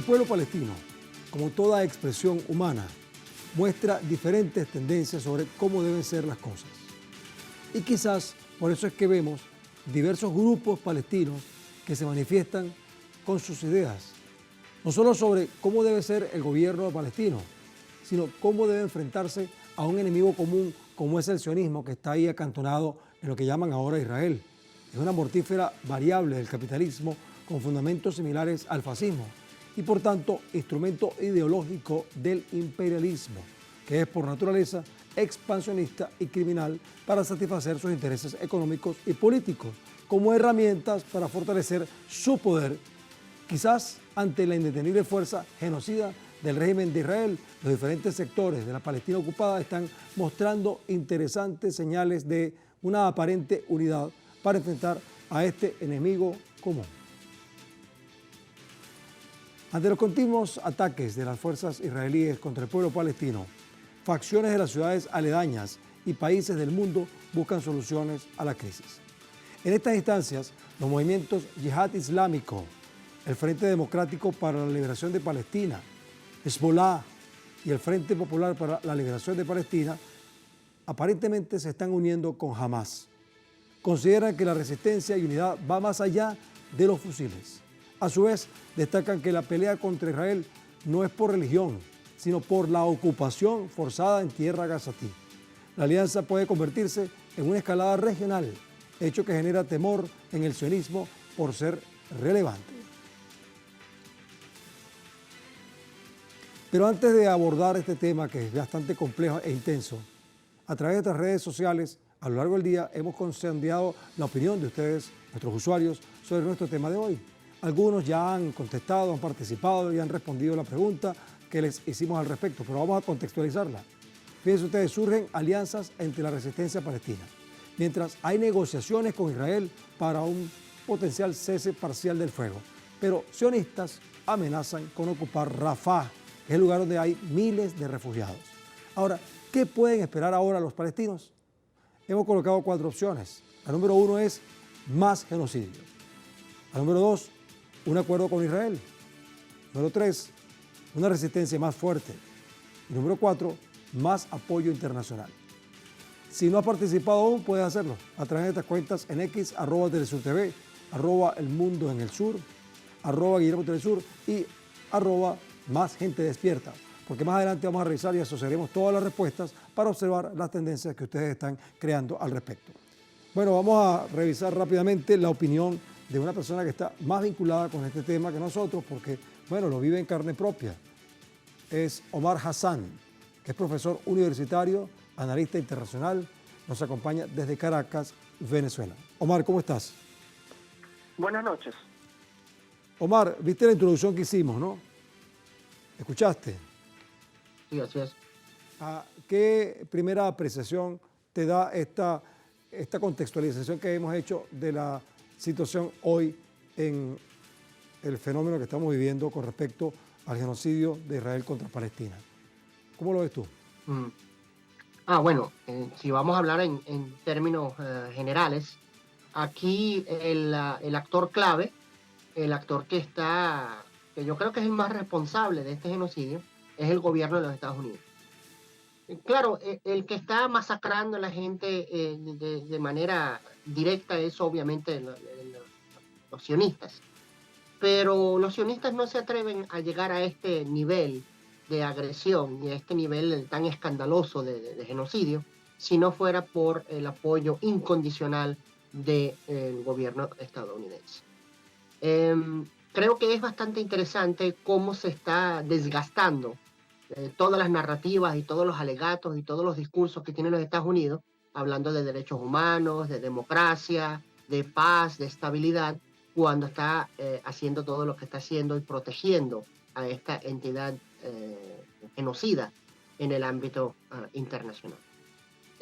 El pueblo palestino, como toda expresión humana, muestra diferentes tendencias sobre cómo deben ser las cosas. Y quizás por eso es que vemos diversos grupos palestinos que se manifiestan con sus ideas, no solo sobre cómo debe ser el gobierno palestino, sino cómo debe enfrentarse a un enemigo común como es el sionismo, que está ahí acantonado en lo que llaman ahora Israel. Es una mortífera variable del capitalismo con fundamentos similares al fascismo y por tanto instrumento ideológico del imperialismo, que es por naturaleza expansionista y criminal para satisfacer sus intereses económicos y políticos, como herramientas para fortalecer su poder, quizás ante la indetenible fuerza genocida del régimen de Israel. Los diferentes sectores de la Palestina ocupada están mostrando interesantes señales de una aparente unidad para enfrentar a este enemigo común. Ante los continuos ataques de las fuerzas israelíes contra el pueblo palestino, facciones de las ciudades aledañas y países del mundo buscan soluciones a la crisis. En estas instancias, los movimientos Yihad Islámico, el Frente Democrático para la Liberación de Palestina, Hezbollah y el Frente Popular para la Liberación de Palestina aparentemente se están uniendo con Hamas. Consideran que la resistencia y unidad va más allá de los fusiles. A su vez, destacan que la pelea contra Israel no es por religión, sino por la ocupación forzada en tierra gazatí. La alianza puede convertirse en una escalada regional, hecho que genera temor en el sionismo por ser relevante. Pero antes de abordar este tema, que es bastante complejo e intenso, a través de estas redes sociales, a lo largo del día, hemos sondeado la opinión de ustedes, nuestros usuarios, sobre nuestro tema de hoy. Algunos ya han contestado, han participado y han respondido la pregunta que les hicimos al respecto, pero vamos a contextualizarla. Fíjense ustedes, surgen alianzas entre la resistencia palestina, mientras hay negociaciones con Israel para un potencial cese parcial del fuego. Pero sionistas amenazan con ocupar Rafah, que es el lugar donde hay miles de refugiados. Ahora, ¿qué pueden esperar ahora los palestinos? Hemos colocado 4 opciones. La número 1 es más genocidio. La número 2, un acuerdo con Israel. Número 3, una resistencia más fuerte. Y número 4, más apoyo internacional. Si no has participado aún, puedes hacerlo a través de estas cuentas en X, @TelesurTV, @elmundoenelsur, @GuillermoTelesur y @más gente despierta, porque más adelante vamos a revisar y asociaremos todas las respuestas para observar las tendencias que ustedes están creando al respecto. Bueno, vamos a revisar rápidamente la opinión de una persona que está más vinculada con este tema que nosotros, porque, bueno, lo vive en carne propia. Es Omar Hassan, que es profesor universitario, analista internacional, nos acompaña desde Caracas, Venezuela. Omar, ¿cómo estás? Buenas noches. Omar, viste la introducción que hicimos, ¿no? ¿Escuchaste? Sí, así es. ¿Qué primera apreciación te da esta contextualización que hemos hecho de la situación hoy en el fenómeno que estamos viviendo con respecto al genocidio de Israel contra Palestina? ¿Cómo lo ves tú? Bueno, si vamos a hablar en términos generales, aquí el actor clave, el actor que yo creo que es el más responsable de este genocidio, es el gobierno de los Estados Unidos. Claro, el que está masacrando a la gente de manera directa es obviamente los sionistas, pero los sionistas no se atreven a llegar a este nivel de agresión y a este nivel tan escandaloso de genocidio si no fuera por el apoyo incondicional del gobierno estadounidense. Creo que es bastante interesante cómo se está desgastando todas las narrativas y todos los alegatos y todos los discursos que tienen los Estados Unidos, hablando de derechos humanos, de democracia, de paz, de estabilidad, cuando está haciendo todo lo que está haciendo y protegiendo a esta entidad genocida en el ámbito internacional.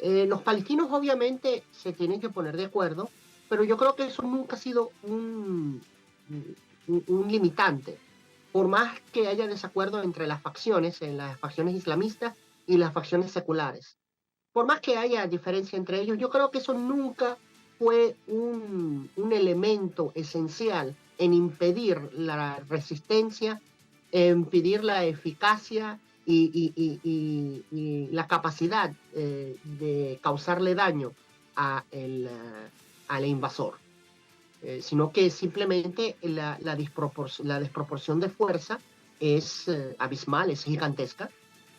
Los palestinos obviamente se tienen que poner de acuerdo, pero yo creo que eso nunca ha sido un limitante. Por más que haya desacuerdo entre las facciones islamistas y las facciones seculares, por más que haya diferencia entre ellos, yo creo que eso nunca fue un elemento esencial en impedir la resistencia impedir la eficacia y la capacidad de causarle daño al invasor, sino que simplemente la desproporción de fuerza es abismal, es gigantesca.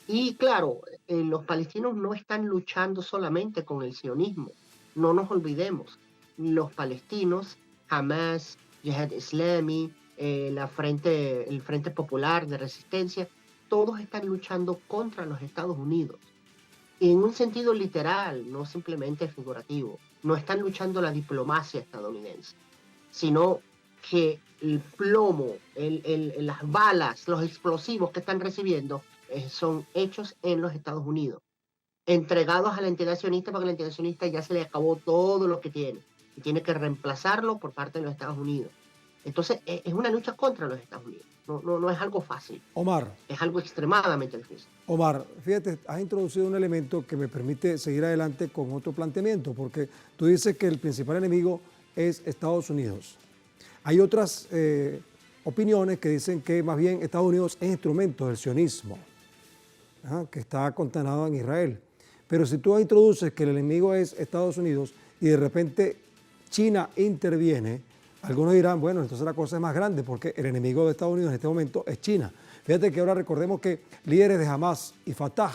Y claro, los palestinos no están luchando solamente con el sionismo, no nos olvidemos, los palestinos, Hamas, Jihad Islami, el Frente Popular de Resistencia, todos están luchando contra los Estados Unidos. Y en un sentido literal, no simplemente figurativo. No están luchando la diplomacia estadounidense, sino que el plomo, las balas, los explosivos que están recibiendo son hechos en los Estados Unidos, entregados a la entidad sionista porque la entidad sionista ya se le acabó todo lo que tiene y tiene que reemplazarlo por parte de los Estados Unidos. Entonces, es una lucha contra los Estados Unidos. No es algo fácil. Omar. Es algo extremadamente difícil. Omar, fíjate, has introducido un elemento que me permite seguir adelante con otro planteamiento, porque tú dices que el principal enemigo es Estados Unidos. Hay otras opiniones que dicen que más bien Estados Unidos es instrumento del sionismo, que está condenado en Israel. Pero si tú introduces que el enemigo es Estados Unidos y de repente China interviene, algunos dirán, bueno, entonces la cosa es más grande porque el enemigo de Estados Unidos en este momento es China. Fíjate que ahora recordemos que líderes de Hamas y Fatah,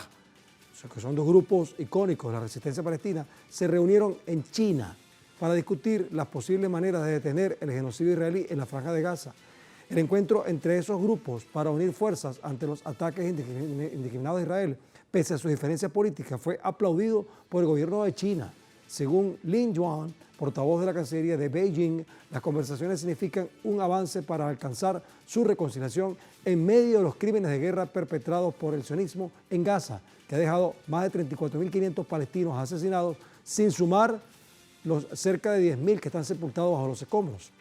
que son dos grupos icónicos de la resistencia palestina, se reunieron en China para discutir las posibles maneras de detener el genocidio israelí en la Franja de Gaza. El encuentro entre esos grupos para unir fuerzas ante los ataques indiscriminados de Israel, pese a sus diferencias políticas, fue aplaudido por el gobierno de China. Según Lin Yuan, portavoz de la Cancillería de Beijing, las conversaciones significan un avance para alcanzar su reconciliación en medio de los crímenes de guerra perpetrados por el sionismo en Gaza, que ha dejado más de 34.500 palestinos asesinados, sin sumar los cerca de 10.000 que están sepultados bajo los escombros.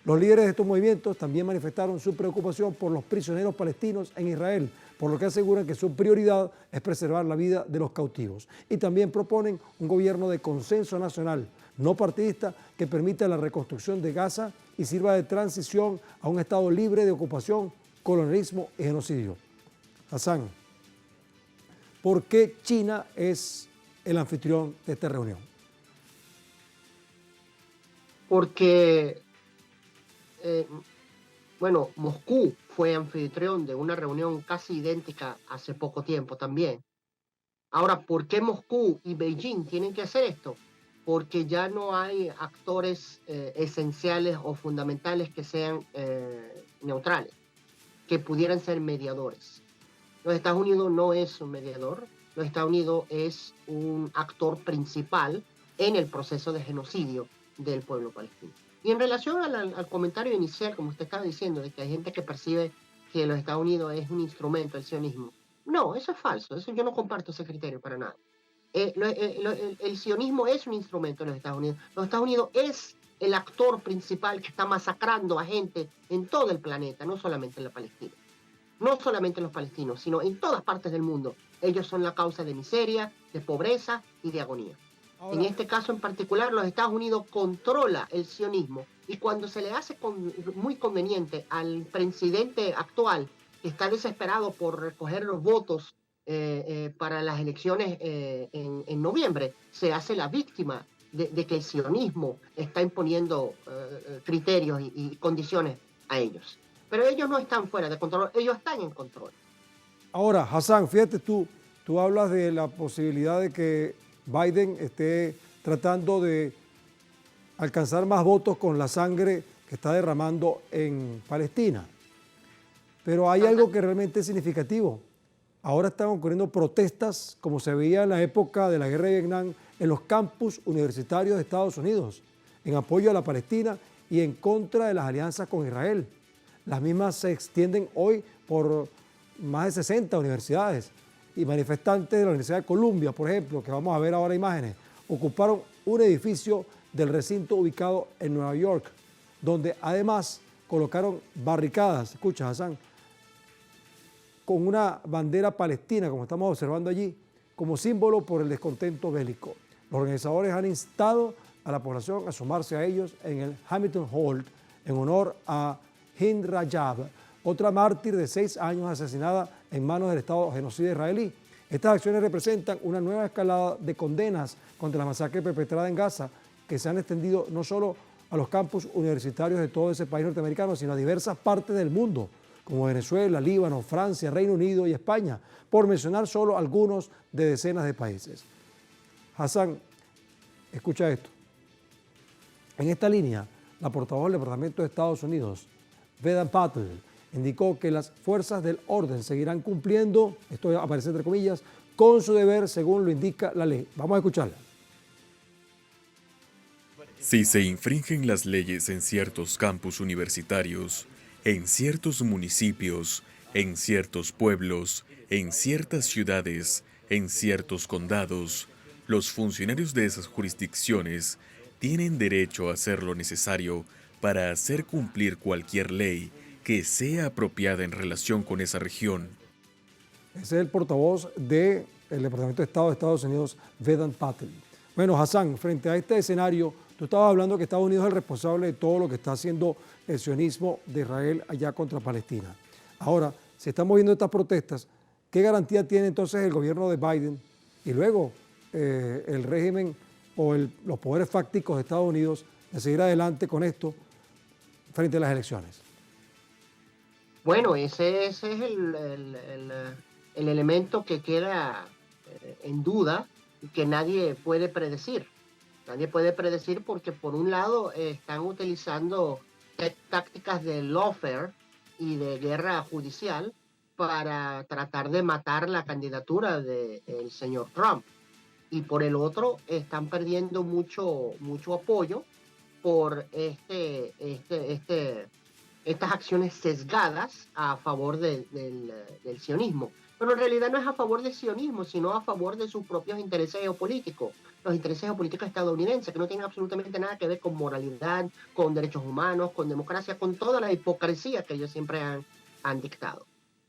Los líderes de estos movimientos también manifestaron su preocupación por los prisioneros palestinos en Israel, por lo que aseguran que su prioridad es preservar la vida de los cautivos. Y también proponen un gobierno de consenso nacional, no partidista, que permita la reconstrucción de Gaza y sirva de transición a un Estado libre de ocupación, colonialismo y genocidio. Hassan, ¿por qué China es el anfitrión de esta reunión? Porque bueno, Moscú fue anfitrión de una reunión casi idéntica hace poco tiempo también. Ahora, ¿por qué Moscú y Beijing tienen que hacer esto? Porque ya no hay actores esenciales o fundamentales que sean neutrales, que pudieran ser mediadores. Los Estados Unidos no es un mediador, los Estados Unidos es un actor principal en el proceso de genocidio del pueblo palestino. Y en relación al comentario inicial, como usted estaba diciendo, de que hay gente que percibe que los Estados Unidos es un instrumento del sionismo. No, eso es falso, eso yo no comparto ese criterio para nada. El sionismo es un instrumento de los Estados Unidos. Los Estados Unidos es el actor principal que está masacrando a gente en todo el planeta, no solamente en la Palestina. No solamente en los palestinos, sino en todas partes del mundo. Ellos son la causa de miseria, de pobreza y de agonía. Ahora, en este caso en particular, los Estados Unidos controla el sionismo y cuando se le hace muy conveniente al presidente actual, que está desesperado por recoger los votos para las elecciones en noviembre, se hace la víctima de que el sionismo está imponiendo criterios y condiciones a ellos. Pero ellos no están fuera de control, ellos están en control. Ahora, Hassan, fíjate tú hablas de la posibilidad de que Biden esté tratando de alcanzar más votos con la sangre que está derramando en Palestina. Pero hay algo que realmente es significativo. Ahora están ocurriendo protestas, como se veía en la época de la guerra de Vietnam, en los campus universitarios de Estados Unidos, en apoyo a la Palestina y en contra de las alianzas con Israel. Las mismas se extienden hoy por más de 60 universidades. Y manifestantes de la Universidad de Columbia, por ejemplo, que vamos a ver ahora imágenes, ocuparon un edificio del recinto ubicado en Nueva York, donde además colocaron barricadas, escucha Hassan, con una bandera palestina, como estamos observando allí, como símbolo por el descontento bélico. Los organizadores han instado a la población a sumarse a ellos en el Hamilton Hall en honor a Hind Rajab, otra mártir de 6 años asesinada en manos del Estado genocida israelí. Estas acciones representan una nueva escalada de condenas contra la masacre perpetrada en Gaza, que se han extendido no solo a los campus universitarios de todo ese país norteamericano, sino a diversas partes del mundo, como Venezuela, Líbano, Francia, Reino Unido y España, por mencionar solo algunos de decenas de países. Hassan, escucha esto. En esta línea, la portavoz del Departamento de Estados Unidos, Vedant Patel, indicó que las fuerzas del orden seguirán cumpliendo, esto aparece entre comillas, con su deber según lo indica la ley. Vamos a escucharla. Si se infringen las leyes en ciertos campus universitarios, en ciertos municipios, en ciertos pueblos, en ciertas ciudades, en ciertos condados, los funcionarios de esas jurisdicciones tienen derecho a hacer lo necesario para hacer cumplir cualquier ley que sea apropiada en relación con esa región. Ese es el portavoz del Departamento de Estado de Estados Unidos, Vedant Patel. Bueno, Hassan, frente a este escenario, tú estabas hablando que Estados Unidos es el responsable de todo lo que está haciendo el sionismo de Israel allá contra Palestina. Ahora, se están moviendo estas protestas. ¿Qué garantía tiene entonces el gobierno de Biden y luego el régimen o los poderes fácticos de Estados Unidos de seguir adelante con esto frente a las elecciones? Bueno, ese es el elemento que queda en duda y que nadie puede predecir. Nadie puede predecir porque por un lado están utilizando tácticas de lawfare y de guerra judicial para tratar de matar la candidatura del señor Trump. Y por el otro están perdiendo mucho apoyo por estas acciones sesgadas a favor del sionismo. Pero en realidad no es a favor del sionismo, sino a favor de sus propios intereses geopolíticos, los intereses geopolíticos estadounidenses, que no tienen absolutamente nada que ver con moralidad, con derechos humanos, con democracia, con toda la hipocresía que ellos siempre han dictado.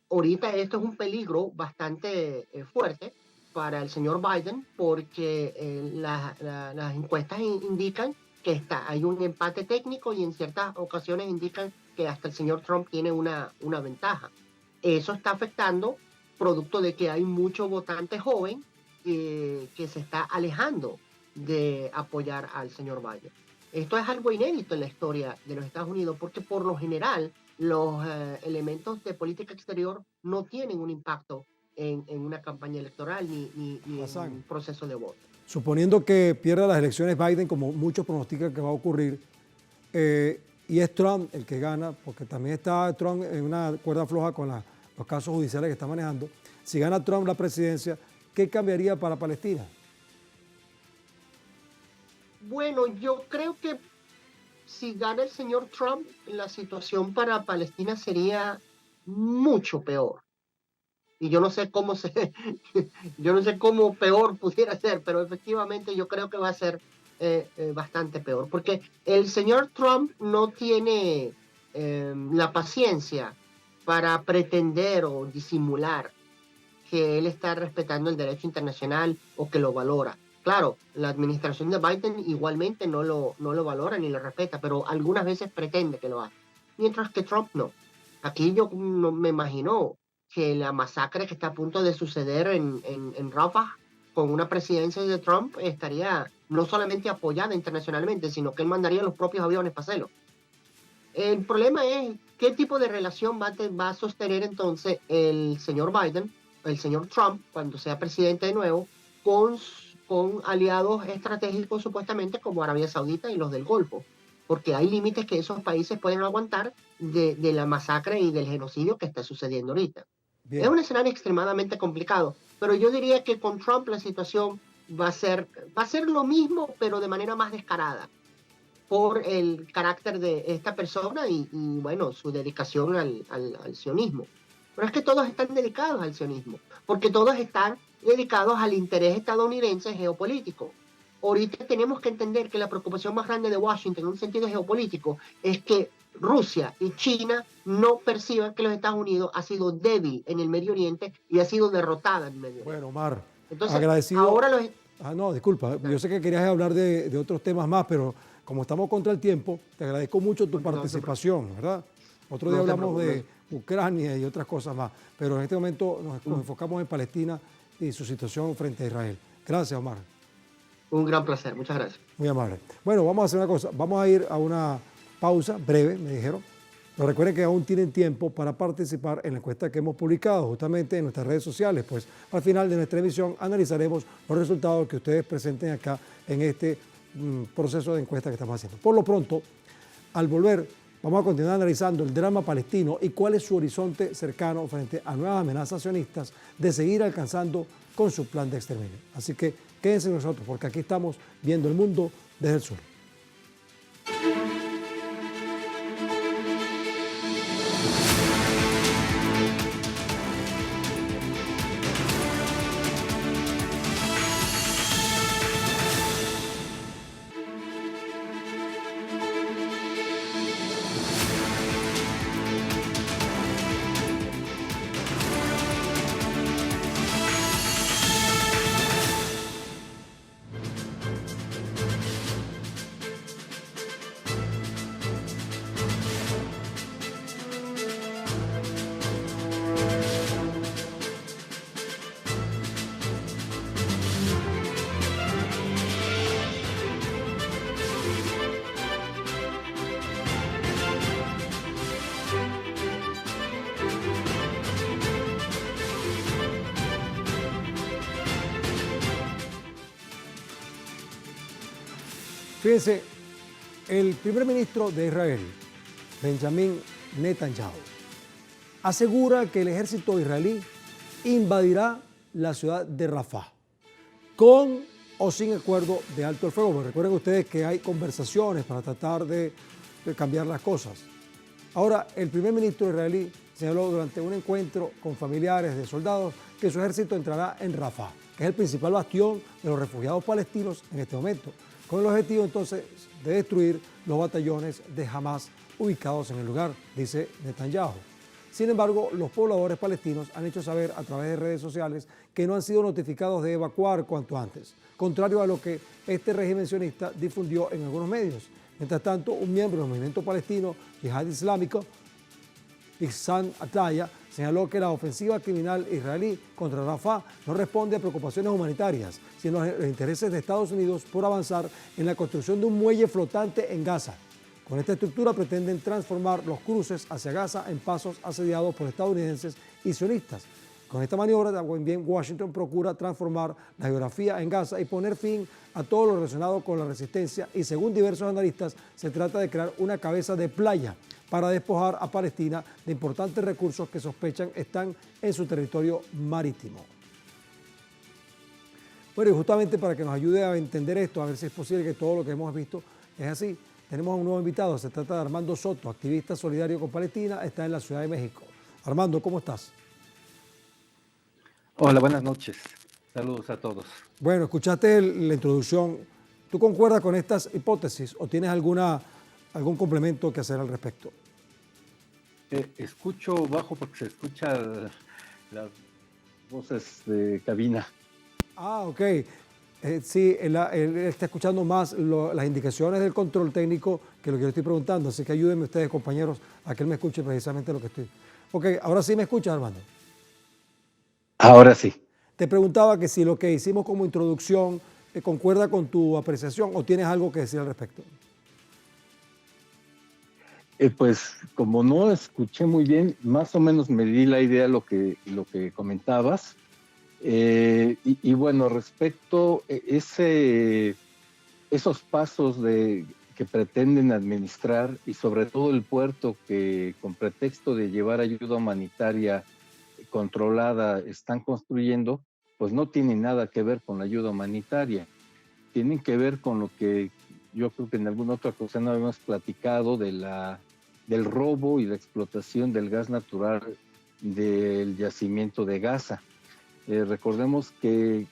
Ahorita esto es un peligro bastante fuerte para el señor Biden, porque las encuestas indican que hay un empate técnico y en ciertas ocasiones indican que hasta el señor Trump tiene una ventaja. Eso está afectando producto de que hay mucho votante joven que se está alejando de apoyar al señor Biden. Esto es algo inédito en la historia de los Estados Unidos porque por lo general los elementos de política exterior no tienen un impacto en una campaña electoral ni en un proceso de voto. Suponiendo que pierda las elecciones Biden, como muchos pronostican que va a ocurrir, y es Trump el que gana, porque también está Trump en una cuerda floja con los casos judiciales que está manejando. Si gana Trump la presidencia, ¿qué cambiaría para Palestina? Bueno, yo creo que si gana el señor Trump, la situación para Palestina sería mucho peor. Y yo no sé cómo yo no sé cómo peor pudiera ser, pero efectivamente yo creo que va a ser bastante peor, porque el señor Trump no tiene la paciencia para pretender o disimular que él está respetando el derecho internacional o que lo valora. Claro, la administración de Biden igualmente no lo valora ni lo respeta, pero algunas veces pretende que lo haga, mientras que Trump no. Aquí yo no me imagino que la masacre que está a punto de suceder en Rafah con una presidencia de Trump estaría no solamente apoyada internacionalmente, sino que él mandaría los propios aviones para hacerlo. El problema es qué tipo de relación va a sostener entonces el señor Biden, el señor Trump, cuando sea presidente de nuevo, con aliados estratégicos supuestamente como Arabia Saudita y los del Golfo, porque hay límites que esos países pueden aguantar de la masacre y del genocidio que está sucediendo ahorita. Bien. Es un escenario extremadamente complicado, pero yo diría que con Trump la situación va a ser lo mismo, pero de manera más descarada, por el carácter de esta persona y bueno, su dedicación al sionismo. Pero es que todos están dedicados al sionismo, porque todos están dedicados al interés estadounidense geopolítico. Ahorita tenemos que entender que la preocupación más grande de Washington en un sentido geopolítico es que Rusia y China no perciban que los Estados Unidos ha sido débil en el Medio Oriente y ha sido derrotada en el Medio Oriente. Bueno, Omar, entonces, agradecido. Ahora no, disculpa, yo sé que querías hablar de otros temas más, pero como estamos contra el tiempo, te agradezco mucho tu participación, ¿verdad? Otro día hablamos Ucrania y otras cosas más. Pero en este momento nos enfocamos en Palestina y su situación frente a Israel. Gracias, Omar. Un gran placer, muchas gracias. Muy amable. Bueno, vamos a hacer una cosa. Vamos a ir a una pausa breve, me dijeron. Pero recuerden que aún tienen tiempo para participar en la encuesta que hemos publicado justamente en nuestras redes sociales. Pues al final de nuestra emisión analizaremos los resultados que ustedes presenten acá en este proceso de encuesta que estamos haciendo. Por lo pronto, al volver, vamos a continuar analizando el drama palestino y cuál es su horizonte cercano frente a nuevas amenazas sionistas de seguir alcanzando con su plan de exterminio. Así que quédense con nosotros porque aquí estamos viendo el mundo desde el sur. Fíjense, el primer ministro de Israel, Benjamín Netanyahu, asegura que el ejército israelí invadirá la ciudad de Rafah, con o sin acuerdo de alto el fuego. Porque recuerden ustedes que hay conversaciones para tratar de cambiar las cosas. Ahora, el primer ministro israelí señaló durante un encuentro con familiares de soldados que su ejército entrará en Rafah, que es el principal bastión de los refugiados palestinos en este momento, con el objetivo entonces de destruir los batallones de Hamas ubicados en el lugar, dice Netanyahu. Sin embargo, los pobladores palestinos han hecho saber a través de redes sociales que no han sido notificados de evacuar cuanto antes, contrario a lo que este régimen sionista difundió en algunos medios. Mientras tanto, un miembro del movimiento palestino Yihad Islámico, Ihsan Ataya, señaló que la ofensiva criminal israelí contra Rafah no responde a preocupaciones humanitarias, sino a los intereses de Estados Unidos por avanzar en la construcción de un muelle flotante en Gaza. Con esta estructura pretenden transformar los cruces hacia Gaza en pasos asediados por estadounidenses y sionistas. Con esta maniobra, también Washington procura transformar la geografía en Gaza y poner fin a todo lo relacionado con la resistencia y, según diversos analistas, se trata de crear una cabeza de playa para despojar a Palestina de importantes recursos que sospechan están en su territorio marítimo. Bueno, y justamente para que nos ayude a entender esto, a ver si es posible que todo lo que hemos visto es así, tenemos a un nuevo invitado. Se trata de Armando Soto, activista solidario con Palestina, está en la Ciudad de México. Armando, ¿cómo estás? Hola, buenas noches. Saludos a todos. Bueno, escuchaste la introducción. ¿Tú concuerdas con estas hipótesis o tienes algún complemento que hacer al respecto? Escucho bajo porque se escuchan las voces de cabina. Ah, ok. Sí, él está escuchando más las indicaciones del control técnico que lo que yo estoy preguntando, así que ayúdenme ustedes, compañeros, a que él me escuche precisamente lo que estoy. Ok, ahora sí me escuchas, Armando. Ahora sí. Te preguntaba que si lo que hicimos como introducción concuerda con tu apreciación o tienes algo que decir al respecto. Pues como no escuché muy bien, más o menos me di la idea lo que comentabas. Y bueno, respecto a esos pasos que pretenden administrar y sobre todo el puerto que con pretexto de llevar ayuda humanitaria controlada están construyendo, pues no tienen nada que ver con la ayuda humanitaria. Tienen que ver con lo que yo creo que en alguna otra ocasión habíamos platicado del robo y la explotación del gas natural del yacimiento de Gaza. Recordemos que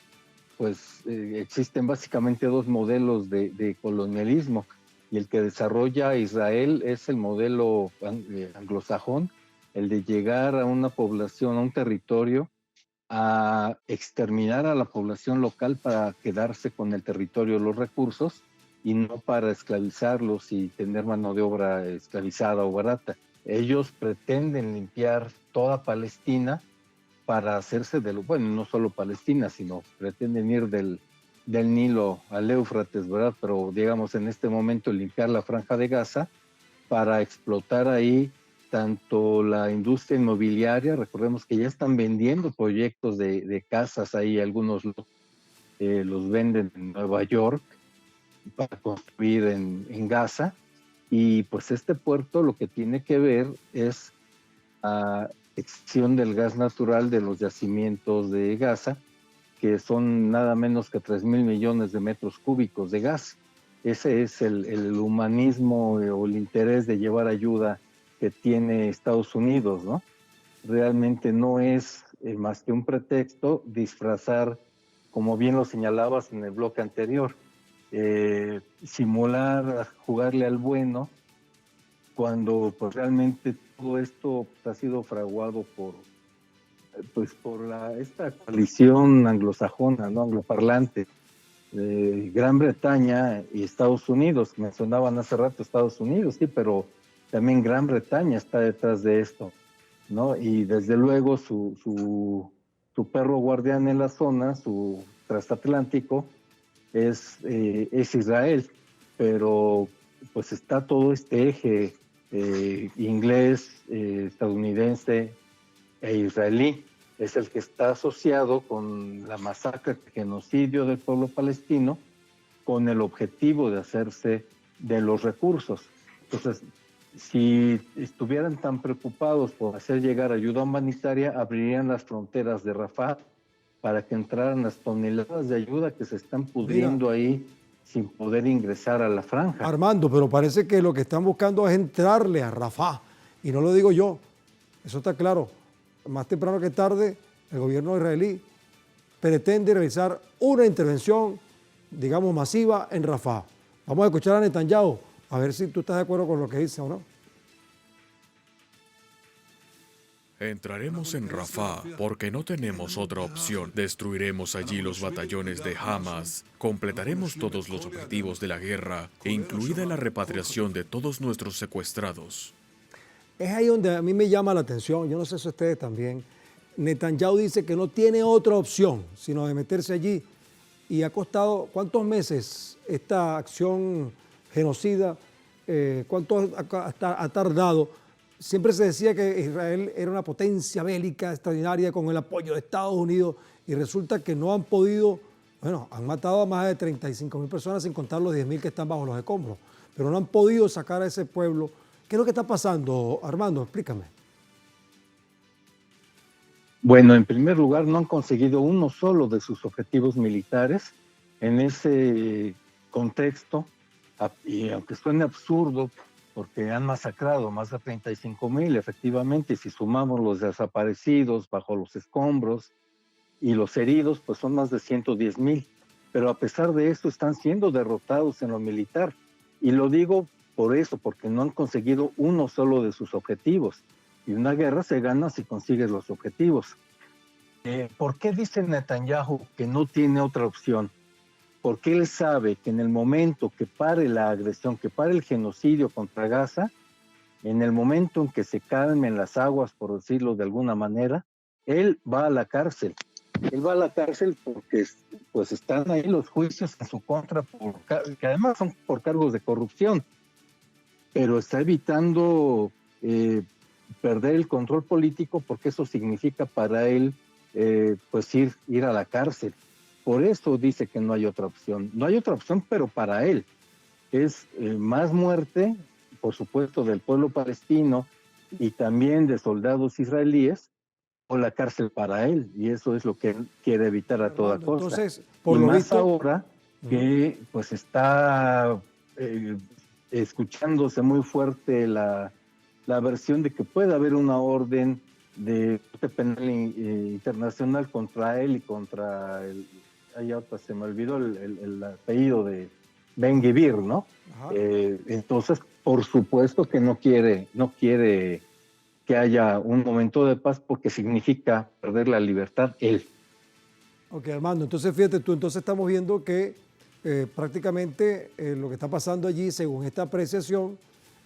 pues, existen básicamente dos modelos de colonialismo, y el que desarrolla Israel es el modelo anglosajón, el de llegar a una población, a un territorio, a exterminar a la población local para quedarse con el territorio, los recursos, y no para esclavizarlos y tener mano de obra esclavizada o barata. Ellos pretenden limpiar toda Palestina para hacerse bueno, no solo Palestina, sino pretenden ir del Nilo al Éufrates, ¿verdad? Pero digamos en este momento limpiar la Franja de Gaza para explotar ahí tanto la industria inmobiliaria. Recordemos que ya están vendiendo proyectos de casas ahí, algunos los venden en Nueva York para construir en Gaza, y pues este puerto lo que tiene que ver es la extracción del gas natural de los yacimientos de Gaza, que son nada menos que 3,000 millones de metros cúbicos de gas. Ese es el humanismo o el interés de llevar ayuda que tiene Estados Unidos, ¿no? Realmente no es más que un pretexto disfrazar, como bien lo señalabas en el bloque anterior, simular, jugarle al bueno, cuando pues realmente todo esto ha sido fraguado por esta coalición anglosajona, ¿no? Angloparlante, Gran Bretaña y Estados Unidos. Mencionaban hace rato Estados Unidos, sí, pero también Gran Bretaña está detrás de esto, ¿no? Y desde luego su perro guardián en la zona, su transatlántico, es Israel, pero pues está todo este eje inglés, estadounidense e israelí, es el que está asociado con la masacre, el genocidio del pueblo palestino, con el objetivo de hacerse de los recursos. Entonces, si estuvieran tan preocupados por hacer llegar ayuda humanitaria, abrirían las fronteras de Rafah para que entraran las toneladas de ayuda que se están pudriendo ahí sin poder ingresar a la franja. Armando, pero parece que lo que están buscando es entrarle a Rafah, y no lo digo yo, eso está claro. Más temprano que tarde, el gobierno israelí pretende realizar una intervención, digamos, masiva en Rafah. Vamos a escuchar a Netanyahu, a ver si tú estás de acuerdo con lo que dice o no. Entraremos en Rafah porque no tenemos otra opción. Destruiremos allí los batallones de Hamas. Completaremos todos los objetivos de la guerra, incluida la repatriación de todos nuestros secuestrados. Es ahí donde a mí me llama la atención, yo no sé si ustedes también. Netanyahu dice que no tiene otra opción sino de meterse allí, y ha costado, ¿cuántos meses esta acción genocida? ¿Cuánto ha tardado? Siempre se decía que Israel era una potencia bélica extraordinaria con el apoyo de Estados Unidos, y resulta que no han podido, bueno, han matado a más de 35,000 personas sin contar los 10,000 que están bajo los escombros, pero no han podido sacar a ese pueblo. ¿Qué es lo que está pasando, Armando? Explícame. Bueno, en primer lugar, no han conseguido uno solo de sus objetivos militares. En ese contexto, y aunque suene absurdo, porque han masacrado más de 35,000, efectivamente, y si sumamos los desaparecidos bajo los escombros y los heridos, pues son más de 110,000. Pero a pesar de esto, están siendo derrotados en lo militar. Y lo digo por eso, porque no han conseguido uno solo de sus objetivos. Y una guerra se gana si consigues los objetivos. ¿Por qué dice Netanyahu que no tiene otra opción? Porque él sabe que en el momento que pare la agresión, que pare el genocidio contra Gaza, en el momento en que se calmen las aguas, por decirlo de alguna manera, él va a la cárcel. Él va a la cárcel porque pues están ahí los juicios en su contra, que además son por cargos de corrupción, pero está evitando perder el control político, porque eso significa para él pues ir a la cárcel. Por eso dice que no hay otra opción. No hay otra opción, pero para él es más muerte, por supuesto, del pueblo palestino y también de soldados israelíes, o la cárcel para él, y eso es lo que él quiere evitar a toda costa. Entonces, por y lo más visto, ahora que pues está escuchándose muy fuerte la versión de que puede haber una orden de penal internacional contra él y contra se me olvidó el apellido de Ben Gvir, ¿no? Entonces, por supuesto que no quiere que haya un momento de paz, porque significa perder la libertad él. Ok, Armando, entonces fíjate tú, entonces estamos viendo que prácticamente lo que está pasando allí, según esta apreciación,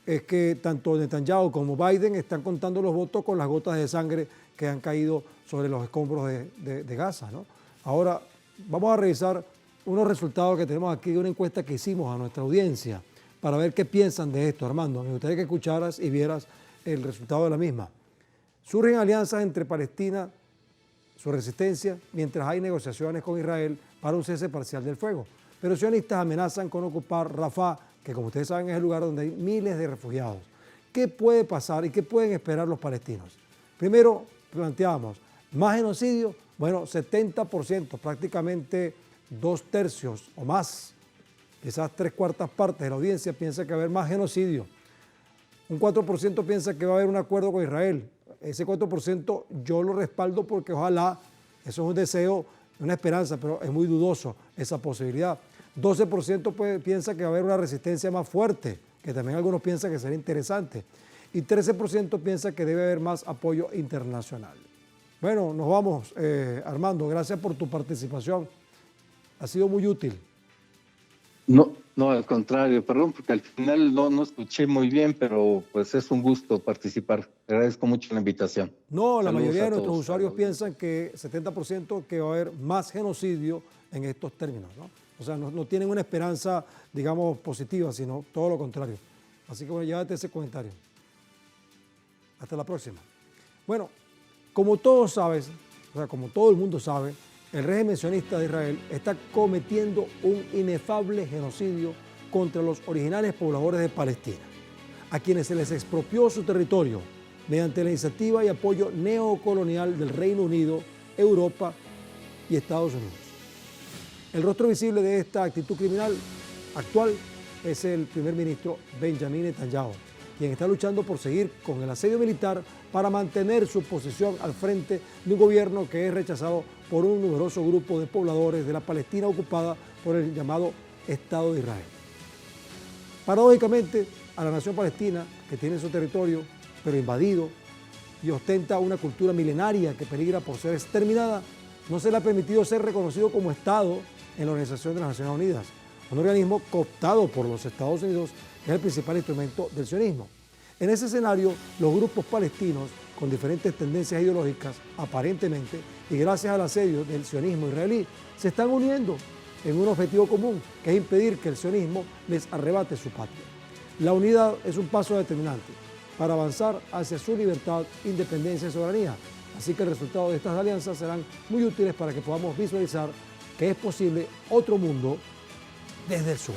es que tanto Netanyahu como Biden están contando los votos con las gotas de sangre que han caído sobre los escombros de Gaza, ¿no? Ahora, vamos a revisar unos resultados que tenemos aquí de una encuesta que hicimos a nuestra audiencia para ver qué piensan de esto, Armando. Me gustaría que escucharas y vieras el resultado de la misma. Surgen alianzas entre Palestina, su resistencia, mientras hay negociaciones con Israel para un cese parcial del fuego. Pero sionistas amenazan con ocupar Rafah, que como ustedes saben es el lugar donde hay miles de refugiados. ¿Qué puede pasar y qué pueden esperar los palestinos? Primero, planteamos, ¿más genocidio? Bueno, 70%, prácticamente 2/3 o más, quizás 3/4 partes de la audiencia piensa que va a haber más genocidio. Un 4% piensa que va a haber un acuerdo con Israel. Ese 4% yo lo respaldo porque ojalá, eso es un deseo, una esperanza, pero es muy dudoso esa posibilidad. 12% piensa que va a haber una resistencia más fuerte, que también algunos piensan que sería interesante. Y 13% piensa que debe haber más apoyo internacional. Bueno, nos vamos, Armando, gracias por tu participación. Ha sido muy útil. No, al contrario, perdón, porque al final no escuché muy bien, pero pues es un gusto participar. Te agradezco mucho la invitación. No, la Saludos mayoría a de nuestros todos. usuarios piensan que 70% que va a haber más genocidio en estos términos, ¿no? O sea, no tienen una esperanza, digamos, positiva, sino todo lo contrario. Así que bueno, llévate ese comentario. Hasta la próxima. Bueno, como todos sabes, o sea, como todo el mundo sabe, el régimen sionista de Israel está cometiendo un inefable genocidio contra los originales pobladores de Palestina, a quienes se les expropió su territorio mediante la iniciativa y apoyo neocolonial del Reino Unido, Europa y Estados Unidos. El rostro visible de esta actitud criminal actual es el primer ministro Benjamin Netanyahu, quien está luchando por seguir con el asedio militar para mantener su posición al frente de un gobierno que es rechazado por un numeroso grupo de pobladores de la Palestina ocupada por el llamado Estado de Israel. Paradójicamente, a la nación palestina, que tiene su territorio, pero invadido, y ostenta una cultura milenaria que peligra por ser exterminada, no se le ha permitido ser reconocido como Estado en la Organización de las Naciones Unidas, un organismo cooptado por los Estados Unidos, que es el principal instrumento del sionismo. En ese escenario, los grupos palestinos, con diferentes tendencias ideológicas, aparentemente, y gracias al asedio del sionismo israelí, se están uniendo en un objetivo común, que es impedir que el sionismo les arrebate su patria. La unidad es un paso determinante para avanzar hacia su libertad, independencia y soberanía. Así que el resultado de estas alianzas serán muy útiles para que podamos visualizar que es posible otro mundo desde el sur.